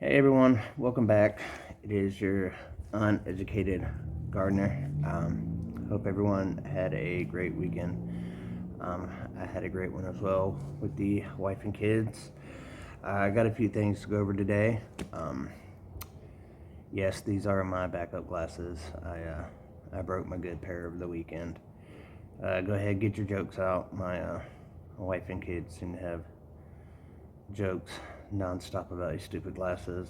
Hey everyone, welcome back. It is your uneducated gardener. Hope everyone had a great weekend. I had a great one as well with the wife and kids. I got a few things to go over today. Yes, these are my backup glasses. I broke my good pair over the weekend. Go ahead, get your jokes out. My wife and kids seem to have jokes nonstop about these stupid glasses.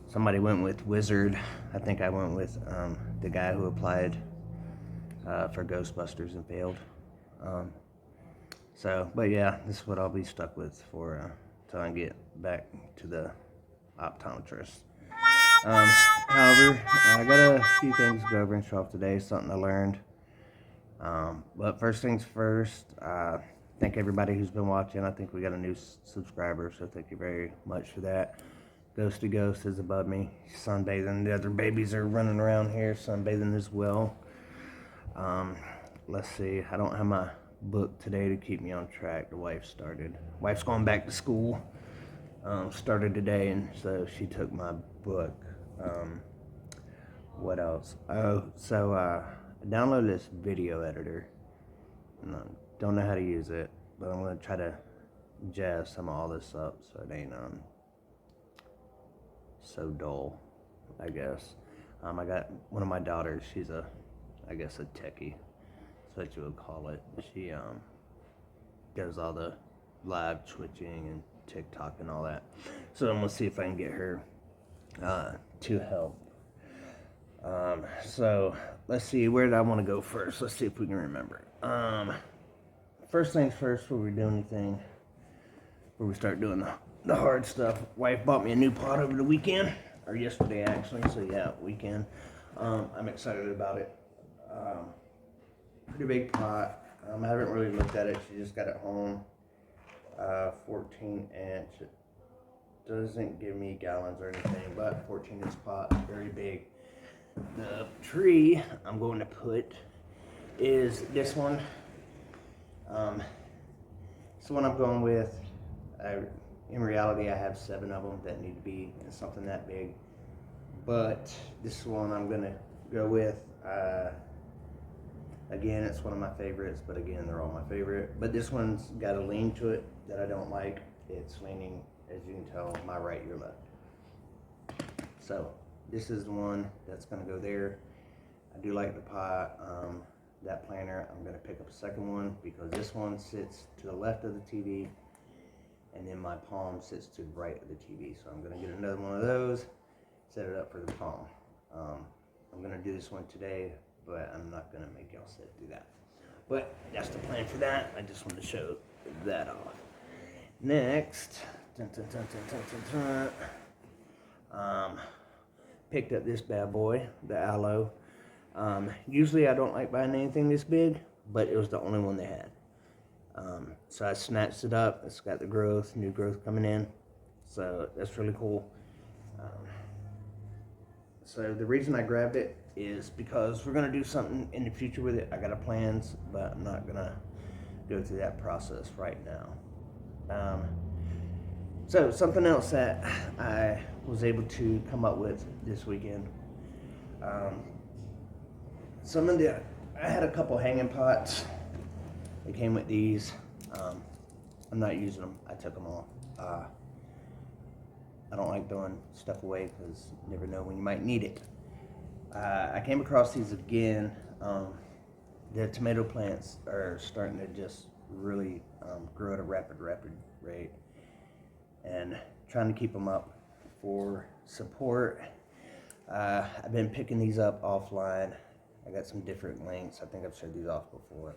Somebody went with Wizard. I think I went with the guy who applied for Ghostbusters and failed. But yeah, this is what I'll be stuck with for till I get back to the optometrist. However, I got a few things to go over and show off today, something I learned. But first things first, thank everybody who's been watching. I think we got a new subscriber, so thank you very much for that. Ghosty Ghost is above me, sunbathing. The other babies are running around here, sunbathing as well. Let's see, I don't have my book today to keep me on track. The wife's going back to school, started today, and so she took my book. What else? Oh, so I downloaded this video editor. Don't know how to use it, but I'm going to try to jazz some of all this up so it ain't so dull, I guess. I got one of my daughters. She's I guess a techie. That's what you would call it. She does all the live twitching and TikTok and all that. So I'm gonna see if I can get her to help. So let's see, where did I want to go first? Let's see if we can remember. First things first, before we do anything, before we start doing the hard stuff, wife bought me a new pot over the weekend, or yesterday actually, so yeah, weekend. I'm excited about it. Pretty big pot. I haven't really looked at it. She just got it home. 14 inch. It doesn't give me gallons or anything, but 14 inch pot, very big. The tree I'm going to put is this one. It's the one I'm going with. In reality, I have 7 of them that need to be in something that big, but this is one I'm gonna go with. Again, it's one of my favorites, but again, they're all my favorite. But this one's got a lean to it that I don't like. It's leaning, as you can tell, my right, your left. So this is the one that's gonna go there. I do like the pot. That planter, I'm gonna pick up a second one because this one sits to the left of the TV, and then my palm sits to the right of the TV. So I'm gonna get another one of those, set it up for the palm. I'm gonna do this one today, but I'm not gonna make y'all sit through that. But that's the plan for that. I just wanted to show that off. Next, picked up this bad boy, the aloe. Usually I don't like buying anything this big, but it was the only one they had. So I snatched it up. It's got the growth, new growth coming in. So that's really cool. So the reason I grabbed it is because we're gonna do something in the future with it. I got plans, but I'm not gonna go through that process right now. So something else that I was able to come up with this weekend. I had a couple hanging pots. They came with these. I'm not using them. I took them all. I don't like throwing stuff away because you never know when you might need it. I came across these again. The tomato plants are starting to just really grow at a rapid rate, and trying to keep them up for support. I've been picking these up offline. I got some different links. I think I've showed these off before.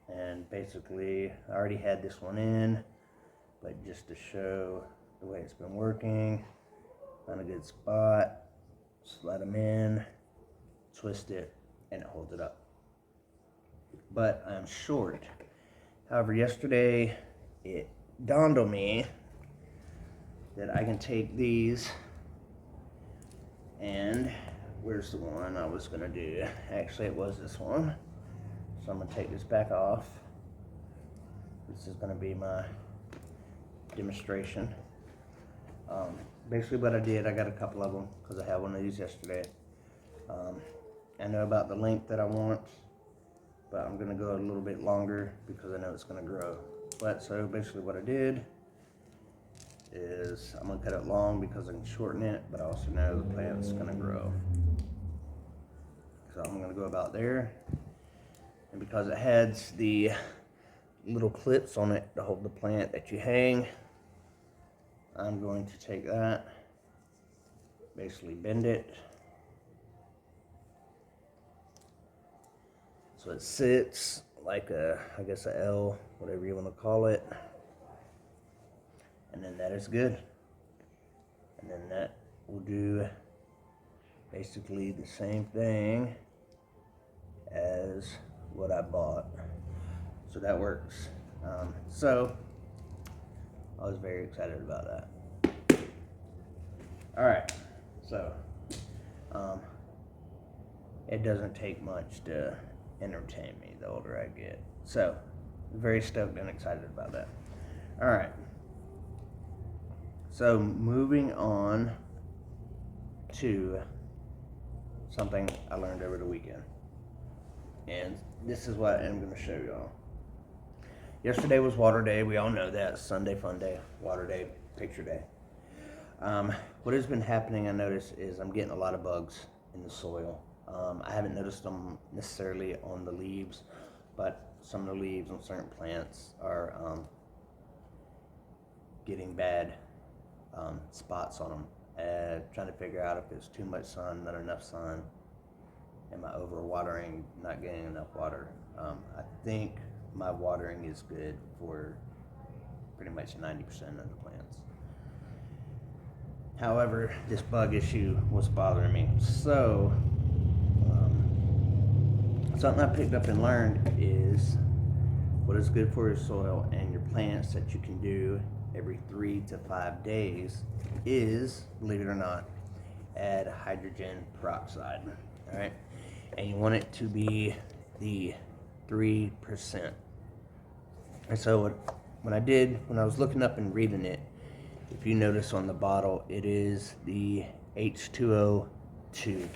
And basically, I already had this one in, but just to show the way it's been working, find a good spot, slide them in, twist it, and it holds it up. But I'm short. However, yesterday it dawned on me that I can take these and where's the one I was gonna do? Actually, it was this one. So I'm gonna take this back off. This is gonna be my demonstration. Basically what I did, I got a couple of them because I had one of these yesterday. I know about the length that I want, but I'm going to go a little bit longer because I know it's going to grow. But so basically what I did is I'm going to cut it long because I can shorten it, but I also know the plant's going to grow. So I'm going to go about there. And because it has the little clips on it to hold the plant that you hang, I'm going to take that, basically bend it so it sits like I guess a L, whatever you want to call it, and then that is good. And then that will do basically the same thing as what I bought, so that works. So I was very excited about that. All right, so it doesn't take much to entertain me the older I get. So very stoked and excited about that. All right, so moving on to something I learned over the weekend, and this is what I'm going to show y'all. Yesterday was water day. We all know that. Sunday fun day, water day, picture day. What has been happening, I noticed, is I'm getting a lot of bugs in the soil. I haven't noticed them necessarily on the leaves, but some of the leaves on certain plants are getting bad spots on them. Trying to figure out if it's too much sun, not enough sun. Am I overwatering, not getting enough water? I think my watering is good for pretty much 90% of the plants. However, this bug issue was bothering me. So, something I picked up and learned is what is good for your soil and your plants that you can do every 3 to 5 days is, believe it or not, add hydrogen peroxide. All right, and you want it to be the 3%. And so when I was looking up and reading it, if you notice on the bottle, it is the H2O2.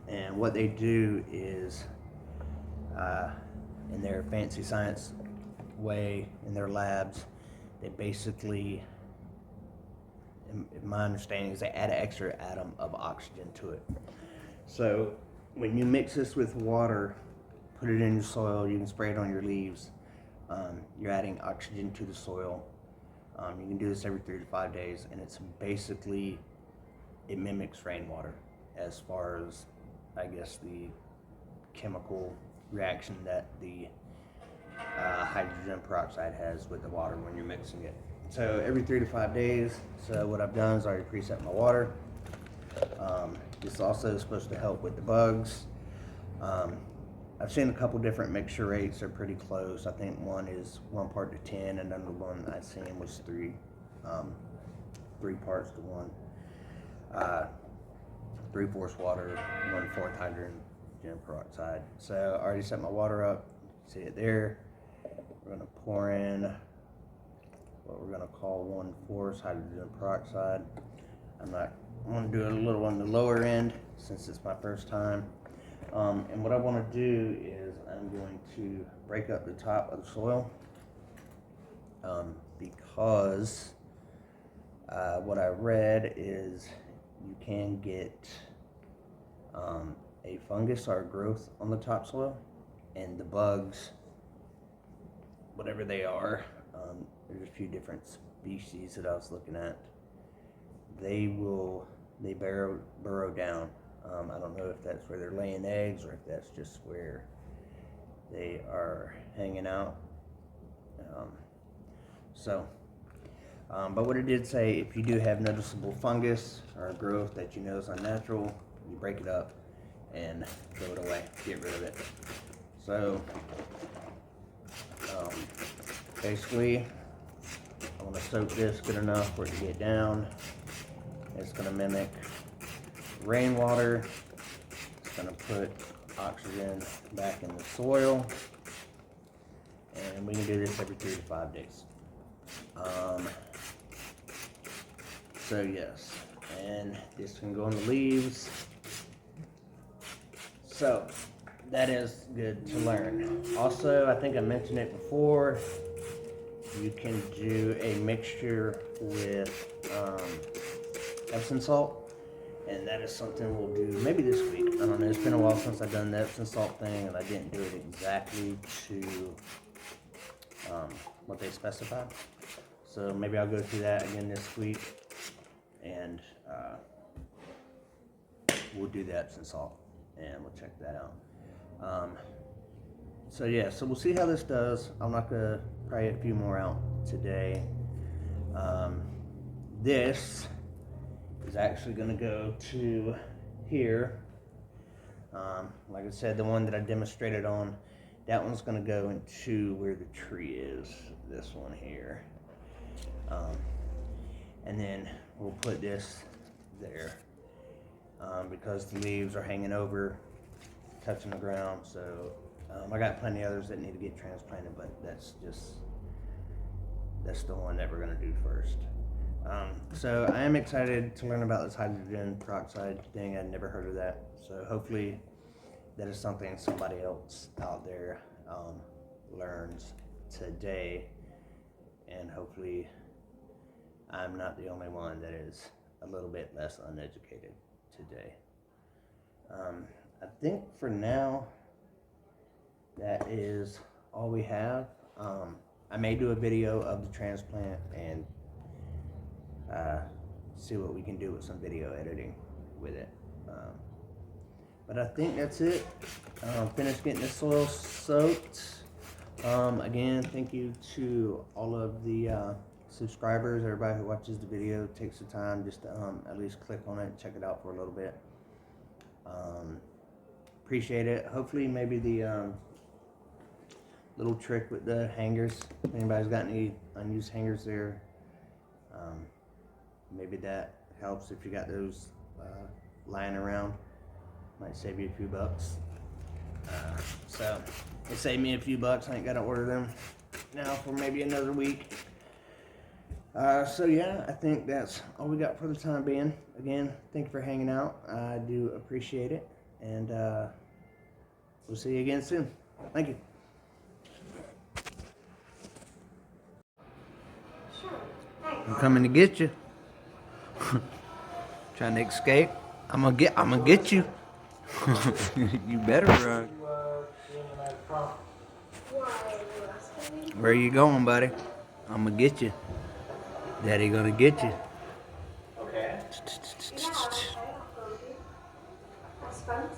And what they do is, in their fancy science way, in their labs, they basically, in my understanding, is they add an extra atom of oxygen to it. So when you mix this with water, put it in your soil, you can spray it on your leaves. You're adding oxygen to the soil. You can do this every 3 to 5 days, and it's basically, it mimics rainwater as far as, I guess, the chemical reaction that the hydrogen peroxide has with the water when you're mixing it. So every 3 to 5 days. So what I've done is I already preset my water. This also is supposed to help with the bugs. I've seen a couple different mixture rates. They're pretty close. I think one is 1 part to 10, and another one I seen was 3 parts to 1. 3/4 water, 1/4 hydrogen peroxide. So I already set my water up. See it there. We're gonna pour in what we're gonna call 1/4 hydrogen peroxide. I'm gonna do a little on the lower end since it's my first time. And what I want to do is I'm going to break up the top of the soil because what I read is you can get a fungus or a growth on the topsoil, and the bugs, whatever they are, there's a few different species that I was looking at. They burrow down. I don't know if that's where they're laying eggs or if that's just where they are hanging out. But what it did say, if you do have noticeable fungus or growth that you know is unnatural, you break it up and throw it away, get rid of it. So basically, I want to soak this good enough for it to get down. It's going to mimic rainwater. It's going to put oxygen back in the soil, and we can do this every 3 to 5 days. So yes, and this can go on the leaves. So that is good to learn. Also, I think I mentioned it before, you can do a mixture with Epsom salt, and that is something we'll do maybe this week. I don't know, it's been a while since I've done the Epsom salt thing, and I didn't do it exactly to what they specified. So maybe I'll go through that again this week, and we'll do the Epsom salt, and we'll check that out. So yeah, so we'll see how this does. I'm not gonna probably get a few more out today. This is actually gonna go to here. Like I said, the one that I demonstrated on, that one's gonna go into where the tree is, this one here. And then we'll put this there, because the leaves are hanging over, touching the ground. So I got plenty of others that need to get transplanted, but that's the one that we're gonna do first. So I am excited to learn about this hydrogen peroxide thing. I'd never heard of that. So hopefully that is something somebody else out there learns today, and hopefully I'm not the only one that is a little bit less uneducated today. I think for now that is all we have. I may do a video of the transplant and see what we can do with some video editing with it. But I think that's it. Finished getting the soil soaked. Again, thank you to all of the subscribers, everybody who watches the video, takes the time just to at least click on it, check it out for a little bit. Appreciate it. Hopefully maybe the little trick with the hangers, if anybody's got any unused hangers there, maybe that helps if you got those lying around. Might save you a few bucks. So it saved me a few bucks. I ain't gotta order them now for maybe another week. So yeah, I think that's all we got for the time being. Again, thank you for hanging out. I do appreciate it, and we'll see you again soon. Thank you. I'm coming to get you. Trying to escape. I'm gonna get you. You better run. Where you going, buddy? I'm gonna get you. Daddy gonna get you. Okay. That's fun.